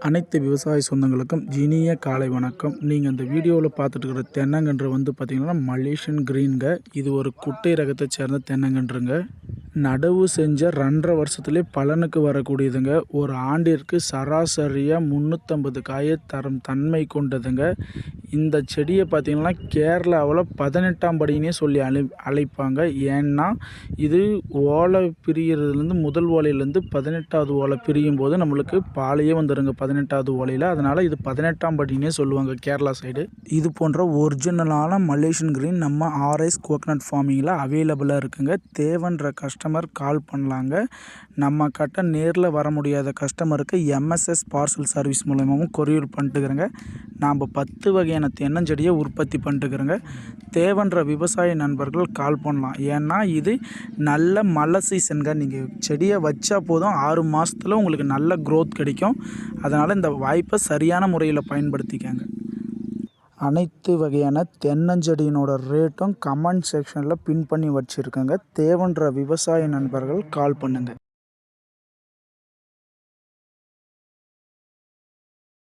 அனைத்து விவசாய சொந்தங்களுக்கும் இனிய காலை வணக்கம். நீங்கள் இந்த வீடியோவில் பார்த்துட்டு இருக்கிற தென்னங்கன்று பார்த்திங்கன்னா மலேசியன் கிரீனுங்க. இது ஒரு குட்டை ரகத்தை சேர்ந்த தென்னங்கன்றுங்க. நடவு செஞ்ச 2.5 வருஷத்துலேயே பலனுக்கு வரக்கூடியதுங்க. ஒரு ஆண்டிற்கு சராசரியாக 350 காயை தரும் தன்மை கொண்டதுங்க. இந்த செடியை பார்த்திங்கன்னா கேரளாவில் 18ஆம் படினே சொல்லி அழைப்பாங்க. ஏன்னா இது ஓலை பிரிகிறதுலேருந்து முதல் ஓலையிலேருந்து 18வது ஓலை பிரியும் போது நம்மளுக்கு பாலையே வந்துடுங்க 18வது ஓலையில். அதனால் இது 18ஆம் படினே சொல்லுவாங்க கேரளா சைடு. இது போன்ற ஒரிஜினலான மலேசியன் கிரீன் நம்ம ஆர்எஸ் கோகனட் ஃபார்மிங்கில் அவைலபிளாக இருக்குங்க. தேவைன்ற கஸ்டமர் கால் பண்ணலாங்க. நம்ம கிட்ட நேரில் வர முடியாத கஸ்டமருக்கு எம்எஸ்எஸ் பார்சல் சர்வீஸ் மூலமாகவும் கொரியர் பண்ணிட்டுக்கிறேங்க. நாம் 10 வகையான தென்னஞ்செடியை உற்பத்தி பண்ணிட்டுக்கிறோங்க. தேவைன்ற விவசாய நண்பர்கள் கால் பண்ணலாம். ஏன்னா இது நல்ல மழை சீசனுங்க. நீங்கள் செடியை வச்சா போதும் 6 மாதத்தில் உங்களுக்கு நல்ல க்ரோத் கிடைக்கும். அதனால் இந்த வாய்ப்பை சரியான முறையில் பயன்படுத்திக்கங்க. அனைத்து வகையான தென்னஞ்செடியினோட ரேட்டும் கமெண்ட் செக்ஷனில் பின் பண்ணி வச்சுருக்கேங்க. தேவைன்ற விவசாய நண்பர்கள் கால் பண்ணுங்கள்.